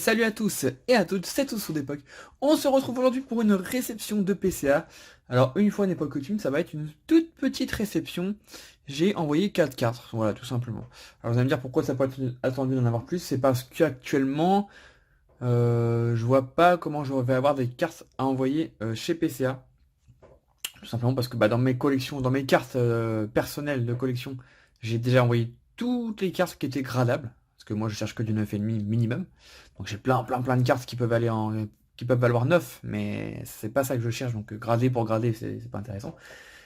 Salut à tous et à toutes, c'est tous d'époque. On se retrouve aujourd'hui pour une réception de PCA. Alors une fois n'est pas coutume, ça va être une toute petite réception. J'ai envoyé 4 cartes, voilà tout simplement. Alors vous allez me dire pourquoi ça peut être attendu d'en avoir plus, c'est parce qu'actuellement je vois pas comment je vais avoir des cartes à envoyer chez PCA. Tout simplement parce que dans mes collections, dans mes cartes personnelles de collection, j'ai déjà envoyé toutes les cartes qui étaient gradables. Parce que moi je cherche que du 9,5 minimum. Donc j'ai plein de cartes qui peuvent aller qui peuvent valoir 9, mais c'est pas ça que je cherche, donc grader pour grader, c'est pas intéressant.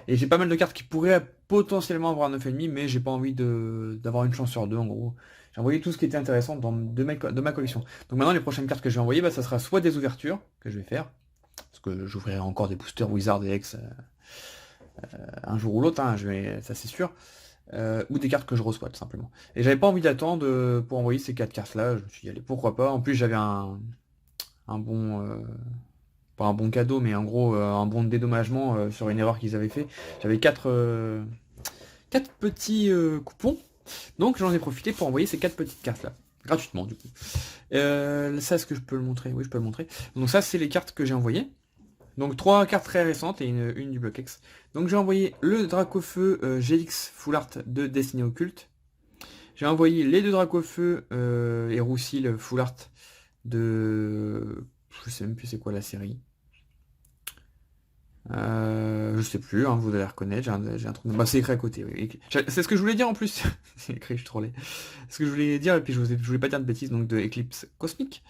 Et j'ai pas mal de cartes qui pourraient potentiellement avoir 9,5, mais j'ai pas envie d'avoir une chance sur deux en gros. J'ai envoyé tout ce qui était intéressant de ma collection. Donc maintenant les prochaines cartes que je vais envoyer, ça sera soit des ouvertures que je vais faire, parce que j'ouvrirai encore des boosters Wizard et X un jour ou l'autre, hein, ça c'est sûr. Ou des cartes que je reçois tout simplement. Et j'avais pas envie d'attendre pour envoyer ces 4 cartes là, je me suis dit allez pourquoi pas. En plus j'avais un bon pas un bon cadeau mais en gros un bon de dédommagement sur une erreur qu'ils avaient fait. J'avais 4 petits coupons, donc j'en ai profité pour envoyer ces 4 petites cartes là. Gratuitement du coup. Ça est-ce que je peux le montrer? Oui je peux le montrer. Donc ça c'est les cartes que j'ai envoyées. Donc 3 cartes très récentes et une du bloc X. Donc j'ai envoyé le Dracofeu GX Full Art de Destinée Occulte. J'ai envoyé les deux Dracofeu et Roussil Full Art de... Je sais même plus c'est quoi la série. Je sais plus, hein, vous allez reconnaître, j'ai un truc... Bah c'est écrit à côté, oui. C'est ce que je voulais dire en plus. C'est écrit, je trollais. C'est ce que je voulais dire et puis je voulais pas dire de bêtises, donc de Eclipse Cosmique.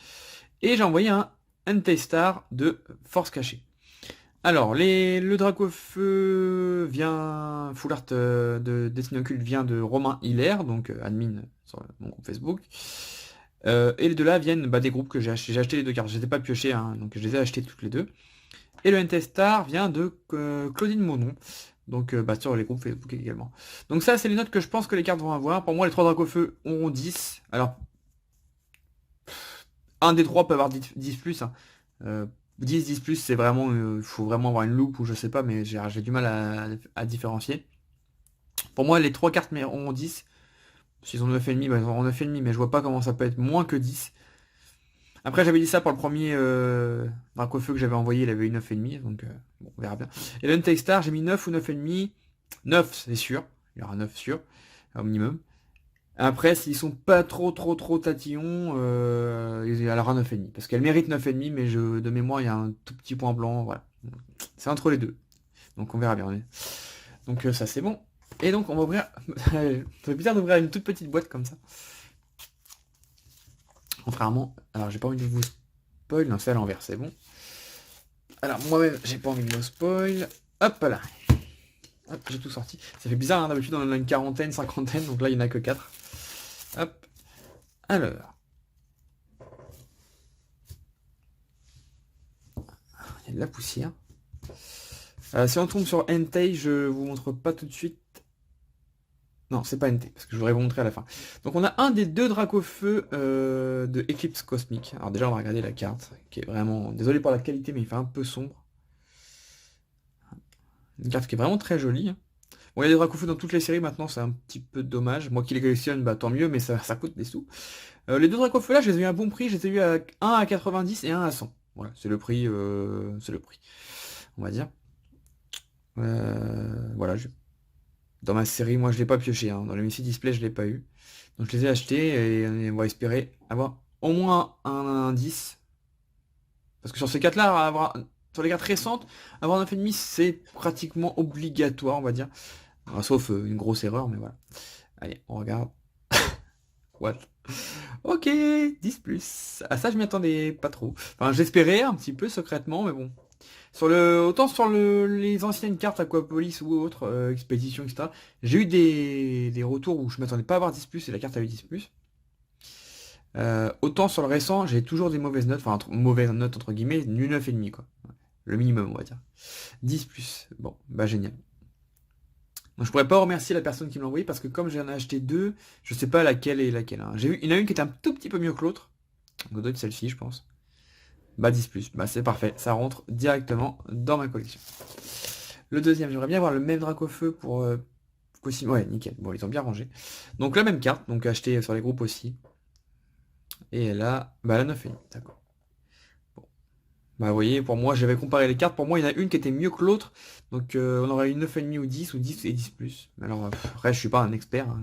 Et j'ai envoyé un N-Star de Force Cachée. Alors, le Dracofeu vient, Full Art de Destiny Occulte vient de Romain Hilaire, donc admin sur mon groupe Facebook. Et les deux là viennent des groupes que j'ai acheté. J'ai acheté les deux cartes, je les ai pas piochées, hein, donc je les ai achetées toutes les deux. Et le NT-Star vient de Claudine Monon, donc sur les groupes Facebook également. Donc ça, c'est les notes que je pense que les cartes vont avoir. Pour moi, les trois Dracofeu auront 10. Alors, un des trois peut avoir 10 plus, hein. 10 plus, c'est vraiment, il faut vraiment avoir une loupe ou je sais pas, mais j'ai du mal à différencier. Pour moi, les trois cartes auront 10. S'ils ont 9,5, ils auront 9,5, mais je vois pas comment ça peut être moins que 10. Après, j'avais dit ça pour le premier Dracofeu que j'avais envoyé, il avait eu 9,5, donc bon, on verra bien. Et le N-Take Star, j'ai mis 9 ou 9,5. 9, c'est sûr, il y aura 9 sûr, au minimum. Après, s'ils sont pas trop tatillons, elle aura 9,5. Parce qu'elle mérite 9,5, mais de mémoire, il y a un tout petit point blanc, voilà. C'est entre les deux. Donc on verra bien. Donc ça c'est bon. Et donc on va ouvrir. Ça fait bizarre d'ouvrir une toute petite boîte comme ça. Contrairement. Alors j'ai pas envie de vous spoil. Non, c'est à l'envers, c'est bon. Alors moi-même, j'ai pas envie de vous spoil. Hop là. Hop, j'ai tout sorti. Ça fait bizarre, hein, d'habitude on en a une quarantaine, cinquantaine, donc là il n'y en a que 4. Hop. Alors. Il y a de la poussière. Si on tombe sur Entei, je vous montre pas tout de suite. Non, c'est pas NT, parce que je voudrais vous montrer à la fin. Donc on a un des deux Dracofeu de Eclipse Cosmique. Alors déjà on va regarder la carte, qui est vraiment... Désolé pour la qualité, mais il fait un peu sombre. Une carte qui est vraiment très jolie. Bon, il y a des Dracofeu dans toutes les séries maintenant, c'est un petit peu dommage. Moi qui les collectionne, tant mieux, mais ça coûte des sous. Les deux Dracofeu là, je les ai eu à bon prix, je les ai eu à 1 à 90 et 1 à 100. Voilà, c'est le prix, on va dire. Voilà, dans ma série, moi je l'ai pas pioché, hein. Dans le Messi Display, je l'ai pas eu. Donc je les ai achetés et on va espérer avoir au moins un 10. Parce que sur ces 4 là, sur les cartes récentes, avoir un 9,5 c'est pratiquement obligatoire, on va dire. Alors, sauf une grosse erreur, mais voilà. Allez, on regarde. What? Ok, 10 plus. À ça, je m'y attendais pas trop. Enfin, j'espérais un petit peu secrètement, mais bon. Autant sur les anciennes cartes Aquapolis ou autres, Expédition, etc., j'ai eu des retours où je m'attendais pas à avoir 10 plus et la carte avait 10 plus. Autant sur le récent, j'ai toujours des mauvaises notes, enfin mauvaises notes entre guillemets, nul 9,5 quoi. Le minimum on va dire. 10 plus. Bon, génial. Donc, je pourrais pas remercier la personne qui me l'a envoyé parce que comme j'en ai acheté deux, je sais pas laquelle est laquelle, hein. Il y en a une qui était un tout petit peu mieux que l'autre. Donc doit être celle-ci je pense. 10 plus. C'est parfait, ça rentre directement dans ma collection. Le deuxième, j'aimerais bien avoir le même Dracofeu pour Cosimo. Ouais, nickel. Bon, ils ont bien rangé. Donc la même carte, donc achetée sur les groupes aussi. Et elle a, bah, elle a 9,5, d'accord. Bon. Bah, vous voyez, pour moi, j'avais comparé les cartes. Pour moi, il y en a une qui était mieux que l'autre. Donc, on aurait eu 9,5 ou 10 et 10 plus. Mais alors, après, je suis pas un expert. Hein,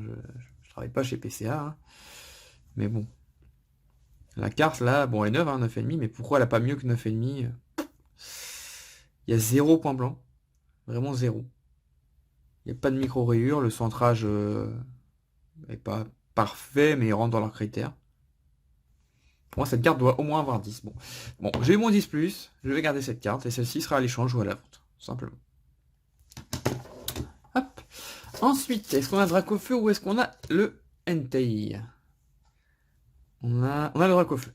je travaille pas chez PCA. Hein. Mais bon. La carte, là, bon, elle est neuve, hein, 9,5. Mais pourquoi elle a pas mieux que 9,5? Il y a 0 point blanc. Vraiment 0. Il n'y a pas de micro-rayures. Le centrage est pas parfait, mais il rentre dans leurs critères. Pour moi, cette carte doit au moins avoir 10. Bon, j'ai eu mon 10+, je vais garder cette carte, et celle-ci sera à l'échange ou à la vente, tout simplement. Hop. Ensuite, est-ce qu'on a Dracofeu ou est-ce qu'on a le Entei? On a le Dracofeu.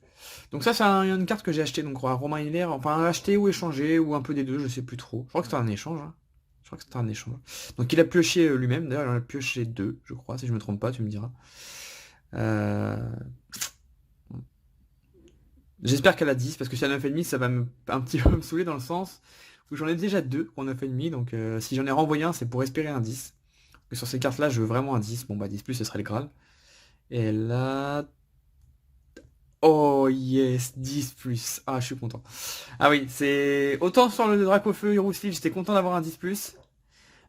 Donc ça, c'est une carte que j'ai achetée, donc Romain Hilaire, enfin acheté ou échangé, ou un peu des deux, je sais plus trop. Je crois que c'était un échange. Hein. Je crois que c'était un échange. Donc il a pioché lui-même, d'ailleurs il en a pioché 2, je crois, si je me trompe pas, tu me diras. J'espère qu'elle a 10, parce que si elle a 9,5, ça va un petit peu me saouler dans le sens où j'en ai déjà 2 qui ont 9,5, donc si j'en ai renvoyé un, c'est pour espérer un 10. Et sur ces cartes-là, je veux vraiment un 10. Bon bah 10+, ce serait le Graal. Et là... Oh yes, 10+. Ah, je suis content. Ah oui, c'est... Autant sur le Dracofeu Heroeslive, j'étais content d'avoir un 10+.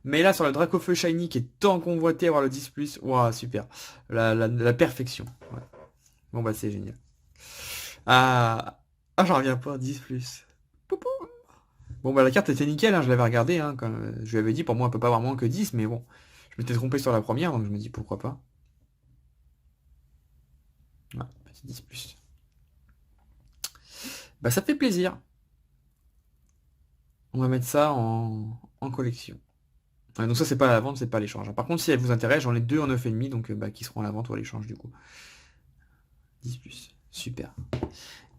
Mais là, sur le Dracofeu Shiny, qui est tant convoité, avoir le 10+, waouh, super. La perfection. Ouais. Bon bah c'est génial. Ah, j'en reviens pas, 10+. Poupou. Bon bah la carte était nickel, hein, je l'avais regardé, hein, quand je lui avais dit pour moi elle peut pas avoir moins que 10, mais bon, je m'étais trompé sur la première, donc je me dis pourquoi pas. Ouais, petit 10+. Bah ça fait plaisir. On va mettre ça en collection. Ouais, donc ça c'est pas à la vente, c'est pas à l'échange. Par contre si elle vous intéresse, j'en ai 2 en 9,5, donc bah, qui seront à la vente ou à l'échange du coup. 10+, super.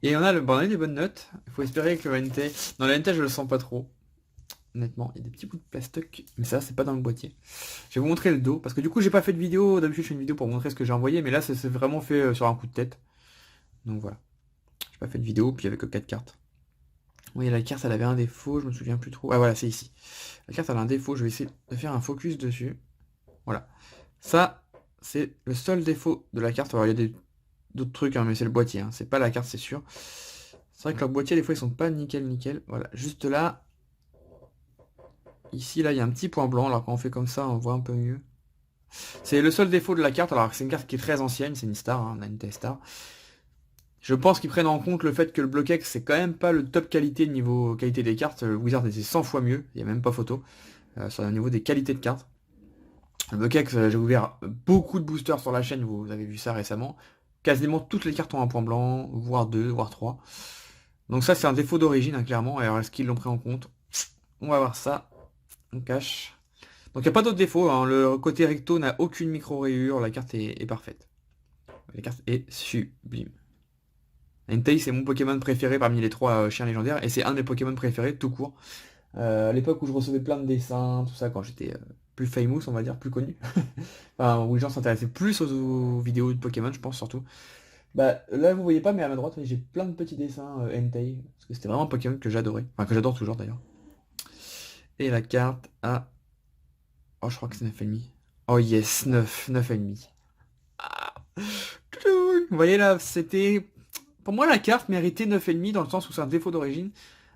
Et on a on a eu des bonnes notes. Il faut espérer que le NT... Dans le NT je le sens pas trop. Honnêtement, il y a des petits bouts de plastoc, mais ça c'est pas dans le boîtier. Je vais vous montrer le dos, parce que du coup j'ai pas fait de vidéo, d'habitude je fais une vidéo pour vous montrer ce que j'ai envoyé, mais là c'est vraiment fait sur un coup de tête. Donc voilà. J'ai pas fait de vidéo, puis il y avait que 4 cartes. Oui, la carte elle avait un défaut, je me souviens plus trop. Ah voilà, c'est ici. La carte elle a un défaut, je vais essayer de faire un focus dessus. Voilà. Ça, c'est le seul défaut de la carte. Alors il y a d'autres trucs, hein, mais c'est le boîtier, hein. C'est pas la carte, c'est sûr. C'est vrai que leur boîtier, des fois, ils sont pas nickel. Voilà, juste là. Ici, là, il y a un petit point blanc. Alors quand on fait comme ça, on voit un peu mieux. C'est le seul défaut de la carte. Alors c'est une carte qui est très ancienne, c'est une star, hein, on a une T-Star. Je pense qu'ils prennent en compte le fait que le Bloquex, c'est quand même pas le top qualité niveau qualité des cartes. Le Wizard était 100 fois mieux, il n'y a même pas photo. Sur le niveau des qualités de cartes. Le Bloquex, j'ai ouvert beaucoup de boosters sur la chaîne, vous avez vu ça récemment. Quasiment toutes les cartes ont un point blanc, voire 2, voire 3. Donc ça c'est un défaut d'origine, hein, clairement. Alors est-ce qu'ils l'ont pris en compte? On va voir ça. On cache. Donc il n'y a pas d'autre défaut, hein. Le côté recto n'a aucune micro-rayure, la carte est parfaite. La carte est sublime. Entei c'est mon Pokémon préféré parmi les 3 chiens légendaires, et c'est un de mes Pokémon préférés tout court. À l'époque où je recevais plein de dessins, tout ça, quand j'étais plus famous, on va dire, plus connu. Enfin, où les gens s'intéressaient plus aux vidéos de Pokémon, je pense surtout. Bah là vous voyez pas, mais à ma droite, j'ai plein de petits dessins Entei, parce que c'était vraiment un Pokémon que j'adorais, enfin que j'adore toujours d'ailleurs. Et la carte a... Oh, je crois que c'est 9,5. Oh yes, 9,5. Ah. Vous voyez là, c'était... Pour moi, la carte méritait 9,5 dans le sens où c'est un défaut d'origine.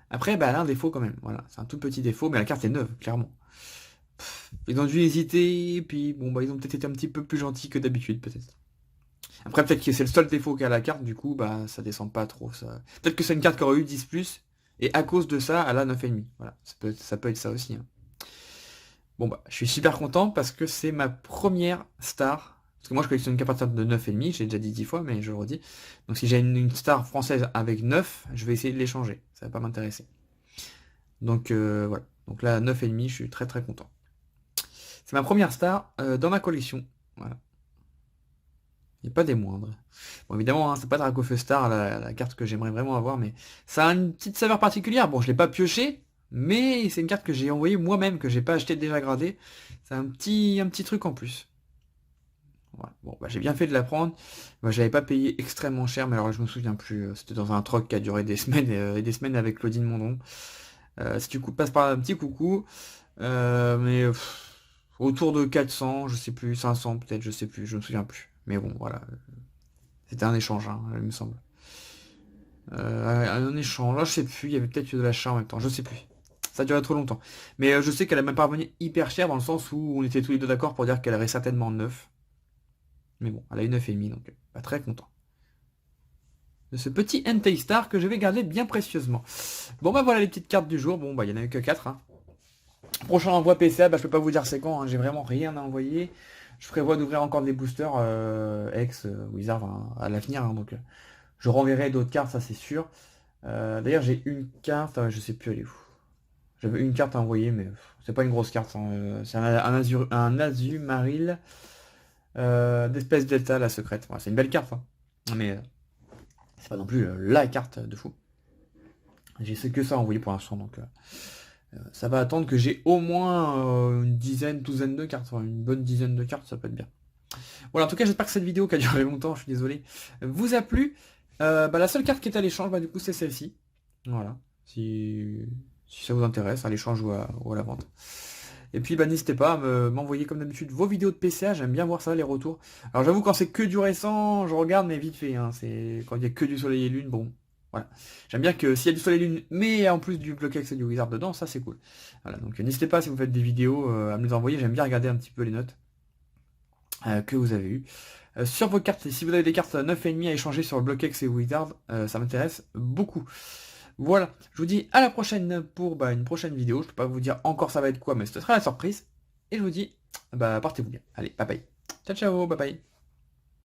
Après, bah, elle a un défaut quand même. Voilà, c'est un tout petit défaut, mais la carte est neuve, clairement. Ils ont dû hésiter, puis bon, bah, ils ont peut-être été un petit peu plus gentils que d'habitude, peut-être. Après, peut-être que c'est le seul défaut qu'a la carte, du coup, bah, ça descend pas trop. Ça... Peut-être que c'est une carte qui aurait eu 10+, et à cause de ça, elle a 9,5. Voilà, ça peut être ça aussi. Hein. Bon bah, je suis super content parce que c'est ma première star. Parce que moi je collectionne qu'à partir de 9,5, j'ai déjà dit 10 fois, mais je le redis. Donc si j'ai une star française avec 9, je vais essayer de l'échanger. Ça va pas m'intéresser. Donc voilà. Donc là, 9,5, je suis très très content. C'est ma première star dans ma collection. Voilà. Il n'y a pas des moindres. Bon évidemment, hein, c'est pas Dracofeu Star, la carte que j'aimerais vraiment avoir, mais ça a une petite saveur particulière. Bon, je l'ai pas pioché, mais c'est une carte que j'ai envoyée moi-même, que j'ai pas acheté déjà gradée. C'est un petit truc en plus. Voilà. Bon, bah, j'ai bien fait de la prendre. Bah, je l'avais pas payé extrêmement cher, mais alors je me souviens plus. C'était dans un troc qui a duré des semaines et des semaines avec Claudine Mondon. Si tu passes par un petit coucou, mais autour de 400, je sais plus, 500 peut-être, je sais plus, je me souviens plus. Mais bon, voilà. C'était un échange, hein, il me semble. Un échange, là je sais plus, il y avait peut-être de l'achat en même temps, je sais plus. Ça durait trop longtemps. Mais je sais qu'elle a même pas revenu hyper cher dans le sens où on était tous les deux d'accord pour dire qu'elle aurait certainement 9. Mais bon, elle a eu 9,5, donc pas très content. De ce petit Entei Star que je vais garder bien précieusement. Bon bah voilà les petites cartes du jour, bon bah il n'y en a eu que 4. Hein. Prochain envoi PCA, bah je peux pas vous dire c'est quand, hein. J'ai vraiment rien à envoyer. Je prévois d'ouvrir encore des boosters ex Wizard à l'avenir, hein, donc je renverrai d'autres cartes, ça c'est sûr. D'ailleurs j'ai une carte, je sais plus elle est où. J'avais une carte à envoyer, mais c'est pas une grosse carte, hein. C'est un Azumaril d'espèce Delta, la secrète. Voilà, c'est une belle carte, hein. Mais c'est pas non plus la carte de fou. J'ai sais que ça à envoyer pour l'instant, donc ça va attendre que j'ai au moins une dizaine, douzaine de cartes. Enfin, une bonne dizaine de cartes, ça peut être bien. Voilà, en tout cas, j'espère que cette vidéo qui a duré longtemps, je suis désolé, vous a plu. Bah, la seule carte qui est à l'échange, bah, du coup, c'est celle-ci. Voilà. Si ça vous intéresse, à l'échange ou à la vente. Et puis, bah, n'hésitez pas à m'envoyer, comme d'habitude, vos vidéos de PCA. J'aime bien voir ça, les retours. Alors, j'avoue, quand c'est que du récent, je regarde, mais vite fait. Hein, c'est quand il y a que du soleil et lune, bon. Voilà. J'aime bien que s'il y a du soleil et lune, mais en plus du Bloquex et du Wizard dedans, ça c'est cool. Voilà, donc n'hésitez pas si vous faites des vidéos à me les envoyer. J'aime bien regarder un petit peu les notes que vous avez eues. Sur vos cartes, si vous avez des cartes 9,5 à échanger sur Bloquex et Wizard, ça m'intéresse beaucoup. Voilà, je vous dis à la prochaine pour une prochaine vidéo. Je peux pas vous dire encore ça va être quoi, mais ce sera la surprise. Et je vous dis, bah portez-vous bien. Allez, bye bye. Ciao ciao, bye bye.